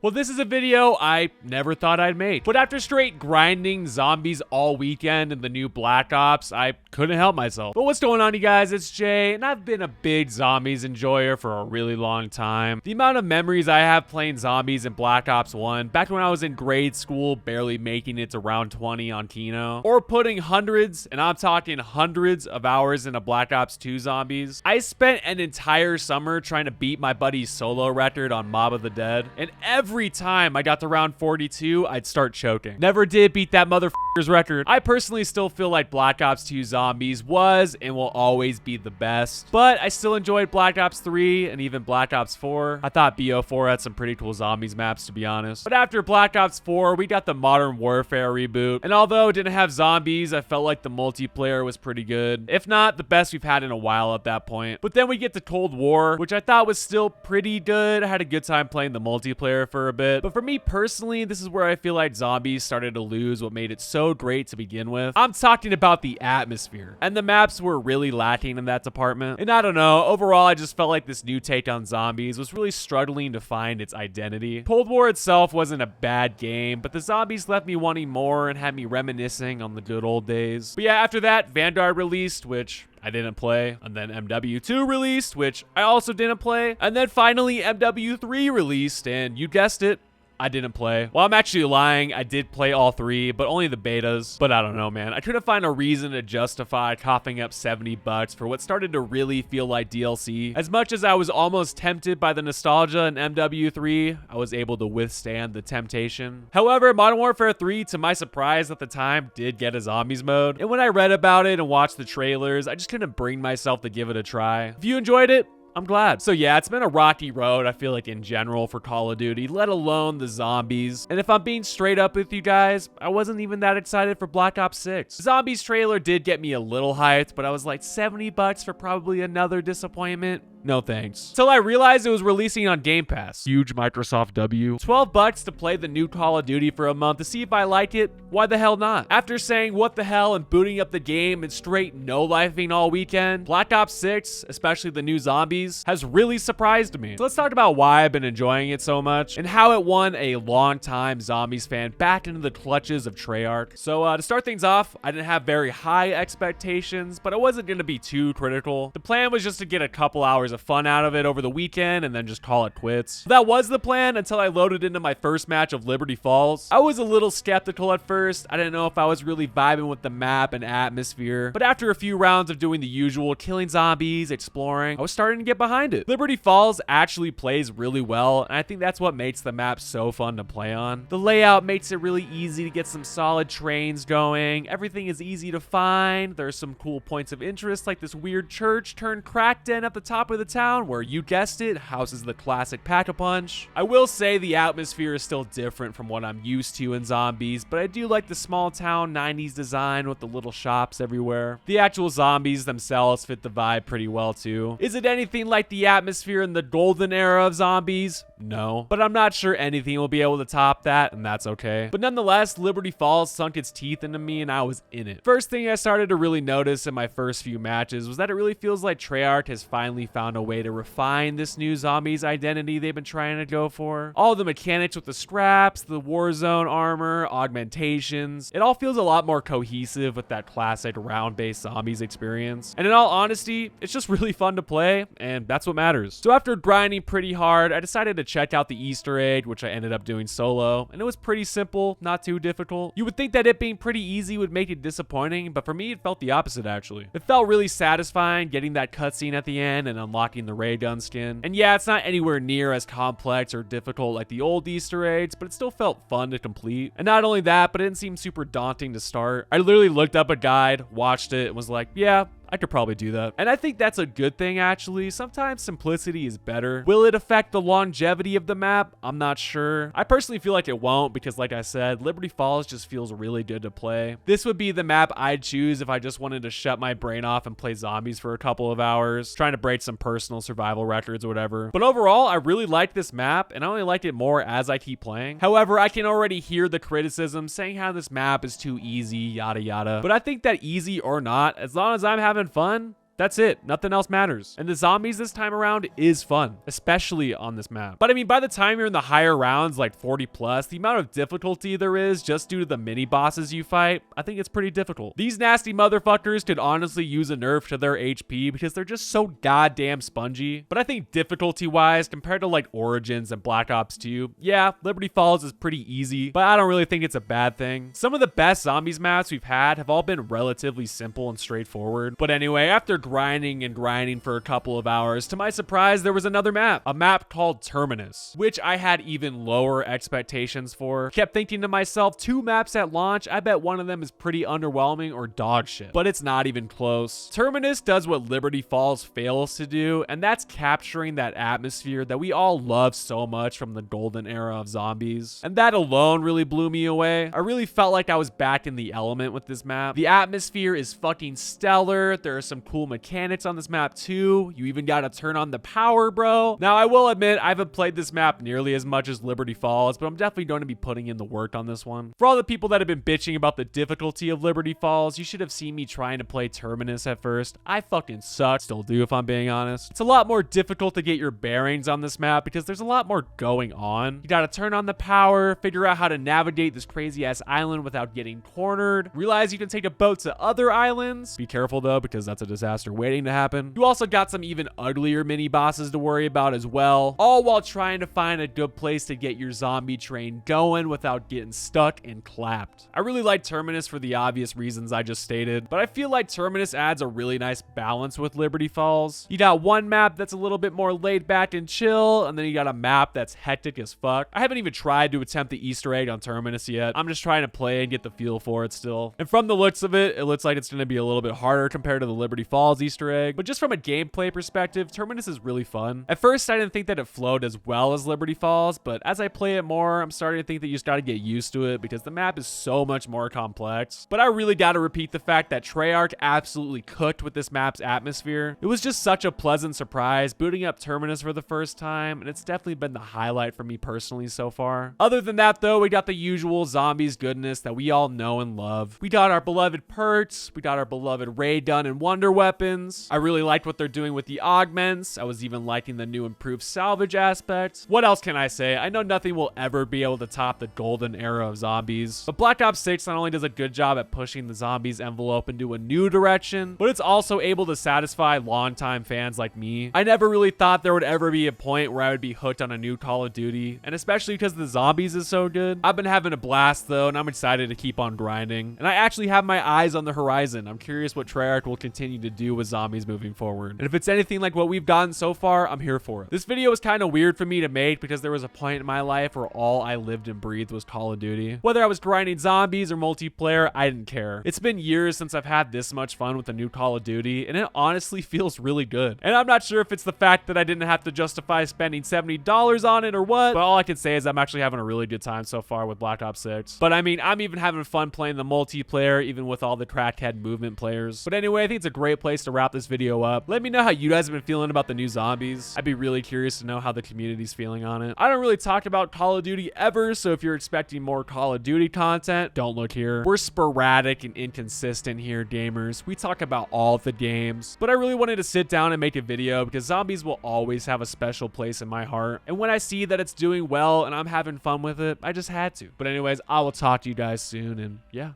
Well, this is a video I never thought I'd make, but after straight grinding zombies all weekend in the new Black Ops, I couldn't help myself. But what's going on, you guys? It's Jay, and I've been a big zombies enjoyer for a really long time. The amount of memories I have playing zombies in Black Ops 1, back when I was in grade school, barely making it to round 20 on Kino, or putting hundreds, and I'm talking hundreds of hours into Black Ops 2 zombies. I spent an entire summer trying to beat my buddy's solo record on Mob of the Dead, and every time I got to round 42, I'd start choking. Never did beat that motherfucker's record. I personally still feel like Black Ops 2 Zombies was and will always be the best, but I still enjoyed Black Ops 3 and even Black Ops 4. I thought BO4 had some pretty cool zombies maps, to be honest. But after Black Ops 4, we got the Modern Warfare reboot, and although it didn't have zombies, I felt like the multiplayer was pretty good. If not, the best we've had in a while at that point. But then we get to Cold War, which I thought was still pretty good. I had a good time playing the multiplayer for a bit. But for me personally, this is where I feel like zombies started to lose what made it so great to begin with. I'm talking about the atmosphere, and the maps were really lacking in that department. And I don't know, overall I just felt like this new take on zombies was really struggling to find its identity. Cold War itself wasn't a bad game, but the zombies left me wanting more and had me reminiscing on the good old days. But yeah, after that, Vanguard released, which I didn't play, and then MW2 released, which I also didn't play, and then finally MW3 released, and you guessed it, I didn't play. Well, I'm actually lying. I did play all three, but only the betas. But I don't know, man. I couldn't find a reason to justify coughing up $70 for what started to really feel like DLC. As much as I was almost tempted by the nostalgia in MW3, I was able to withstand the temptation. However, Modern Warfare 3, to my surprise at the time, did get a zombies mode. And when I read about it and watched the trailers, I just couldn't bring myself to give it a try. If you enjoyed it, I'm glad. So yeah, it's been a rocky road, I feel like, in general for Call of Duty, let alone the zombies. And if I'm being straight up with you guys, I wasn't even that excited for Black Ops 6. The zombies trailer did get me a little hyped, but I was like, $70 for probably another disappointment? No thanks. Till I realized it was releasing on Game Pass. Huge Microsoft W. $12 to play the new Call of Duty for a month to see if I like it. Why the hell not? After saying what the hell and booting up the game and straight no-lifing all weekend, Black Ops 6, especially the new zombies, has really surprised me. So let's talk about why I've been enjoying it so much and how it won a long-time zombies fan back into the clutches of Treyarch. So to start things off, I didn't have very high expectations, but I wasn't going to be too critical. The plan was just to get a couple hours of fun out of it over the weekend and then just call it quits. That was the plan until I loaded into my first match of Liberty Falls. I was a little skeptical at first. I didn't know if I was really vibing with the map and atmosphere, but after a few rounds of doing the usual, killing zombies, exploring, I was starting to get behind it. Liberty Falls actually plays really well, and I think that's what makes the map so fun to play on. The layout makes it really easy to get some solid trains going. Everything is easy to find. There's some cool points of interest like this weird church turned crack den at the top of the town where, you guessed it, houses the classic Pack-a-Punch. I will say the atmosphere is still different from what I'm used to in zombies, but I do like the small town 90s design with the little shops everywhere. The actual zombies themselves fit the vibe pretty well too. Is it anything like the atmosphere in the golden era of zombies? No, but I'm not sure anything will be able to top that, and that's okay. But nonetheless, Liberty Falls sunk its teeth into me and I was in it. First thing I started to really notice in my first few matches was that it really feels like Treyarch has finally found a way to refine this new zombies identity they've been trying to go for. All the mechanics with the scraps, the Warzone armor, augmentations, it all feels a lot more cohesive with that classic round-based zombies experience. And in all honesty, it's just really fun to play, and that's what matters. So after grinding pretty hard, I decided to check out the Easter egg, which I ended up doing solo, and it was pretty simple, not too difficult. You would think that it being pretty easy would make it disappointing, but for me it felt the opposite actually. It felt really satisfying getting that cutscene at the end and unlocking the ray gun skin. And yeah, it's not anywhere near as complex or difficult like the old Easter eggs, but it still felt fun to complete. And not only that, but it didn't seem super daunting to start. I literally looked up a guide, watched it, and was like, yeah, I could probably do that. And I think that's a good thing, actually. Sometimes simplicity is better. Will it affect the longevity of the map? I'm not sure. I personally feel like it won't because, like I said, Liberty Falls just feels really good to play. This would be the map I'd choose if I just wanted to shut my brain off and play zombies for a couple of hours, trying to break some personal survival records or whatever. But overall, I really like this map, and I only like it more as I keep playing. However, I can already hear the criticism saying how this map is too easy, yada yada. But I think that easy or not, as long as I'm having fun, That's it. Nothing else matters. And the zombies this time around is fun, especially on this map. But I mean, by the time you're in the higher rounds, like 40 plus, the amount of difficulty there is just due to the mini bosses you fight, I think it's pretty difficult. These nasty motherfuckers could honestly use a nerf to their HP because they're just so goddamn spongy. But I think difficulty wise, compared to like Origins and Black Ops 2, yeah, Liberty Falls is pretty easy, but I don't really think it's a bad thing. Some of the best zombies maps we've had have all been relatively simple and straightforward. But anyway, after grinding and grinding for a couple of hours, to my surprise, there was another map, a map called Terminus, which I had even lower expectations for. Kept thinking to myself, 2 maps at launch, I bet one of them is pretty underwhelming or dog shit, but it's not even close. Terminus does what Liberty Falls fails to do, and that's capturing that atmosphere that we all love so much from the golden era of zombies. And that alone really blew me away. I really felt like I was back in the element with this map. The atmosphere is fucking stellar. There are some cool mechanics on this map too. You even gotta turn on the power, bro. Now, I will admit, I haven't played this map nearly as much as Liberty Falls, but I'm definitely going to be putting in the work on this one. For all the people that have been bitching about the difficulty of Liberty Falls, you should have seen me trying to play Terminus at first. I fucking suck. Still do, if I'm being honest. It's a lot more difficult to get your bearings on this map because there's a lot more going on. You gotta turn on the power, figure out how to navigate this crazy ass island without getting cornered, realize you can take a boat to other islands. Be careful though, because that's a disaster waiting to happen. You also got some even uglier mini bosses to worry about as well, all while trying to find a good place to get your zombie train going without getting stuck and clapped. I really like Terminus for the obvious reasons I just stated, but I feel like Terminus adds a really nice balance with Liberty Falls. You got one map that's a little bit more laid back and chill, and then you got a map that's hectic as fuck. I haven't even tried to attempt the Easter egg on Terminus yet. I'm just trying to play and get the feel for it still. And from the looks of it, it looks like it's going to be a little bit harder compared to the Liberty Falls Easter egg. But just from a gameplay perspective, Terminus is really fun. At first, I didn't think that it flowed as well as Liberty Falls, but as I play it more, I'm starting to think that you just got to get used to it because the map is so much more complex. But I really got to repeat the fact that Treyarch absolutely cooked with this map's atmosphere. It was just such a pleasant surprise booting up Terminus for the first time, and it's definitely been the highlight for me personally so far. Other than that though, we got the usual zombies goodness that we all know and love. We got our beloved perks, we got our beloved ray gun and wonder weapons. I really liked what they're doing with the augments. I was even liking the new improved salvage aspect. What else can I say? I know nothing will ever be able to top the golden era of zombies, but Black Ops 6 not only does a good job at pushing the zombies envelope into a new direction, but it's also able to satisfy longtime fans like me. I never really thought there would ever be a point where I would be hooked on a new Call of Duty, and especially because the zombies is so good. I've been having a blast though, and I'm excited to keep on grinding. And I actually have my eyes on the horizon. I'm curious what Treyarch will continue to do with zombies moving forward. And if it's anything like what we've gotten so far, I'm here for it. This video was kind of weird for me to make because there was a point in my life where all I lived and breathed was Call of Duty. Whether I was grinding zombies or multiplayer, I didn't care. It's been years since I've had this much fun with a new Call of Duty, and it honestly feels really good. And I'm not sure if it's the fact that I didn't have to justify spending $70 on it or what, but all I can say is I'm actually having a really good time so far with Black Ops 6. But I mean, I'm even having fun playing the multiplayer, even with all the crackhead movement players. But anyway, I think it's a great place to wrap this video up. Let me know how you guys have been feeling about the new zombies. I'd be really curious to know how the community's feeling on it. I don't really talk about Call of Duty ever, so if you're expecting more Call of Duty content, don't look here. We're sporadic and inconsistent here, gamers. We talk about all of the games, but I really wanted to sit down and make a video because zombies will always have a special place in my heart. And when I see that it's doing well and I'm having fun with it, I just had to. But anyways, I will talk to you guys soon, and yeah,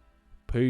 peace.